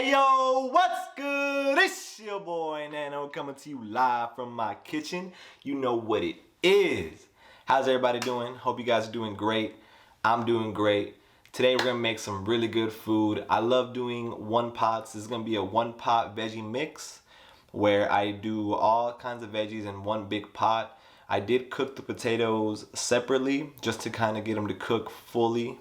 Hey yo, what's good? It's your boy Nano coming to you live from my kitchen. You know what it is. How's everybody doing? Hope you guys are doing great. I'm doing great. Today we're gonna make some really good food. I love doing one pots. This is gonna be a one pot veggie mix where I do all kinds of veggies in one big pot. I did cook the potatoes separately just to kind of get them to cook fully.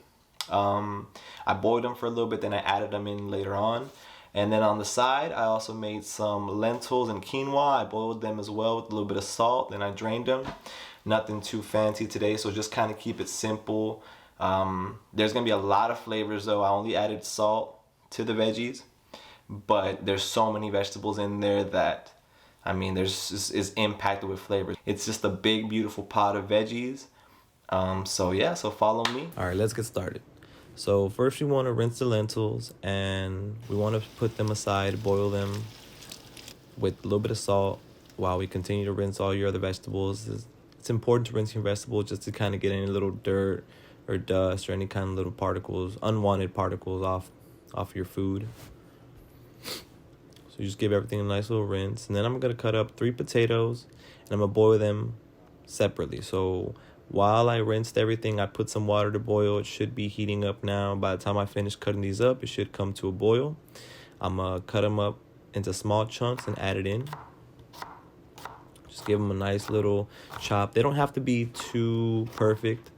I boiled them for a little bit, then I added them in later on. And then on the side, I also made some lentils and quinoa. I boiled them as well with a little bit of salt, then I drained them. Nothing too fancy today, so just kind of keep it simple. There's gonna be a lot of flavors though. I only added salt to the veggies, but there's so many vegetables in there that, I mean, is impacted with flavors. It's just a big, beautiful pot of veggies. So follow me. All right, let's get started. So first we want to rinse the lentils and we want to put them aside, boil them with a little bit of salt while we continue to rinse all your other vegetables. It's important to rinse your vegetables just to kind of get any little dirt or dust or any kind of little particles, unwanted particles off your food. So you just give everything a nice little rinse. And then I'm going to cut up 3 potatoes and I'm going to boil them separately. So while I rinsed everything, I put some water to boil. It should be heating up now. By the time I finish cutting these up, it should come to a boil. I'm going to cut them up into small chunks and add it in. Just give them a nice little chop. They don't have to be too perfect,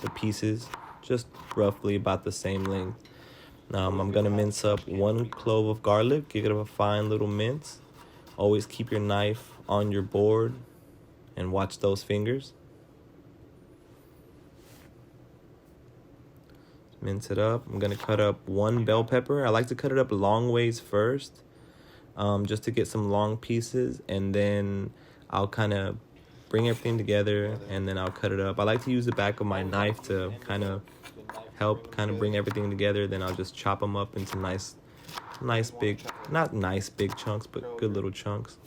the pieces, just roughly about the same length. Now I'm going to mince up 1 clove of garlic, give it a fine little mince. Always keep your knife on your board and watch those fingers. Mince it up. I'm going to cut up 1 bell pepper. I like to cut it up long ways first, just to get some long pieces, and then I'll kind of bring everything together and then I'll cut it up. I like to use the back of my knife to kind of help bring everything together. Then I'll just chop them up into nice big, not nice big chunks, but good little chunks.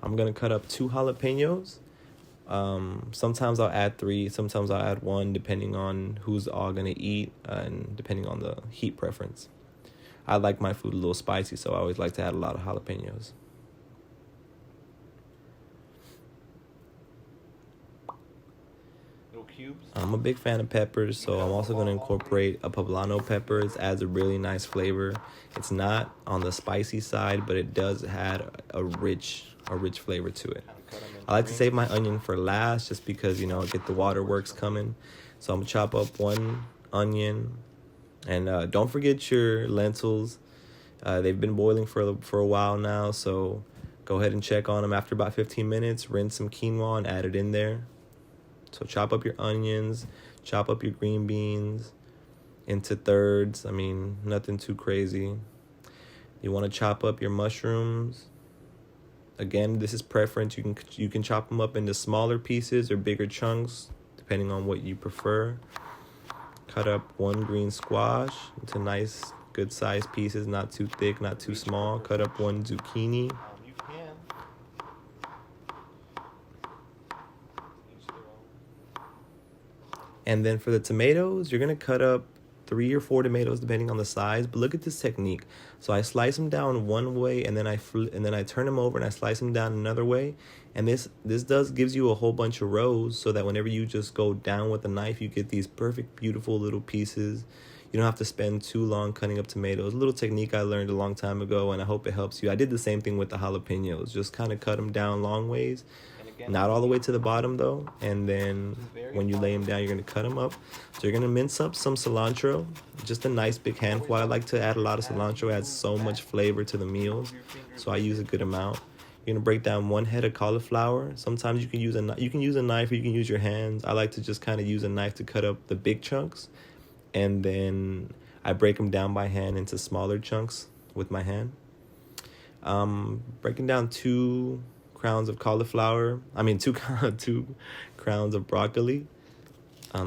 I'm going to cut up 2 jalapenos. Sometimes I'll add 3, sometimes I'll add 1, depending on who's all gonna eat and depending on the heat preference. I like my food a little spicy, so I always like to add a lot of jalapenos. Little cubes. I'm a big fan of peppers, so I'm also going to incorporate a poblano pepper. It adds a really nice flavor. It's not on the spicy side, but it does add a rich flavor to it. I like to save my onion for last just because, you know, get the waterworks coming. So I'm going to chop up 1 onion. And don't forget your lentils. They've been boiling for a while now, so go ahead and check on them after about 15 minutes. Rinse some quinoa and add it in there. So chop up your onions, chop up your green beans into thirds. I mean, nothing too crazy. You want to chop up your mushrooms. Again, this is preference. You can chop them up into smaller pieces or bigger chunks, depending on what you prefer. Cut up 1 green squash into nice, good sized pieces, not too thick, not too small. Cut up 1 zucchini. And then for the tomatoes, you're gonna cut up 3 or 4 tomatoes depending on the size. But look at this technique. So I slice them down one way, and then I turn them over and I slice them down another way. And this gives you a whole bunch of rows, so that whenever you just go down with a knife, you get these perfect, beautiful little pieces. You don't have to spend too long cutting up tomatoes. A little technique I learned a long time ago, and I hope it helps you. I did the same thing with the jalapenos. Just kind of cut them down long ways. Not all the way to the bottom though, and then when you lay them down, you're going to cut them up. So you're going to mince up some cilantro, just a nice big handful. I like to add a lot of cilantro. It adds so much flavor to the meals, so I use a good amount. You're going to break down 1 head of cauliflower. Sometimes you can use a knife or you can use your hands. I like to just kind of use a knife to cut up the big chunks, and then I break them down by hand into smaller chunks with my hand. Breaking down 2 crowns of cauliflower. I mean, 2 crowns of broccoli.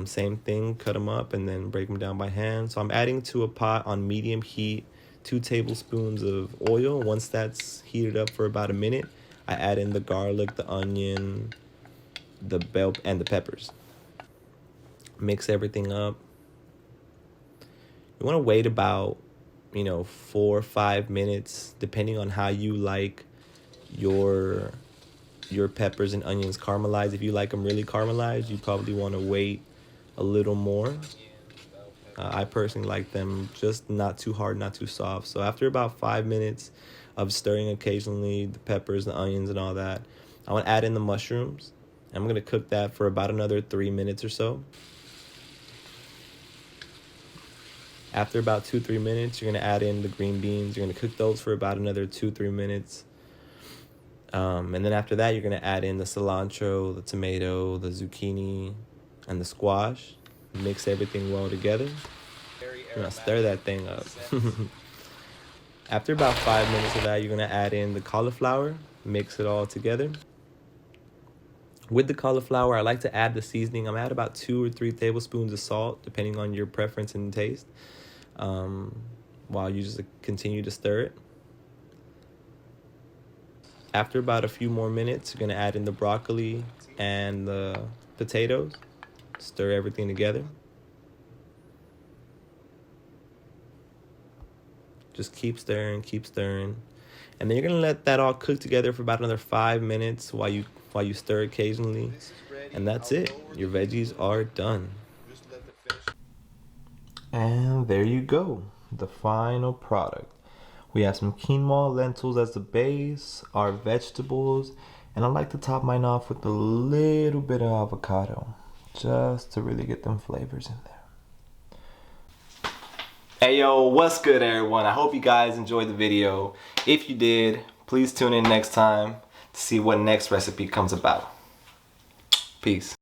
Same thing, cut them up and then break them down by hand. So I'm adding to a pot on medium heat 2 tablespoons of oil. Once that's heated up for about a minute, I add in the garlic, the onion, the bell, and the peppers. Mix everything up. You want to wait about 4 or 5 minutes, depending on how you like your peppers and onions caramelized. If you like them really caramelized, you probably want to wait a little more. I personally like them just not too hard, not too soft. So after about 5 minutes of stirring occasionally the peppers, the onions, and all that, I want to add in the mushrooms. I'm going to cook that for about another 3 minutes or so. After about 2-3 minutes, you're going to add in the green beans. You're going to cook those for about another 2-3 minutes. And then after that, you're going to add in the cilantro, the tomato, the zucchini, and the squash. Mix everything well together. You're going to stir that thing up. After about 5 minutes of that, you're going to add in the cauliflower. Mix it all together. With the cauliflower, I like to add the seasoning. I'm at about 2 or 3 tablespoons of salt, depending on your preference and taste, while you just continue to stir it. After about a few more minutes, you're going to add in the broccoli and the potatoes. Stir everything together. Just keep stirring, keep stirring. And then you're going to let that all cook together for about another 5 minutes while you stir occasionally. And that's it. Your veggies are done. And there you go. The final product. We have some quinoa lentils as the base, our vegetables, and I like to top mine off with a little bit of avocado, just to really get them flavors in there. Hey yo, what's good everyone? I hope you guys enjoyed the video. If you did, please tune in next time to see what next recipe comes about. Peace.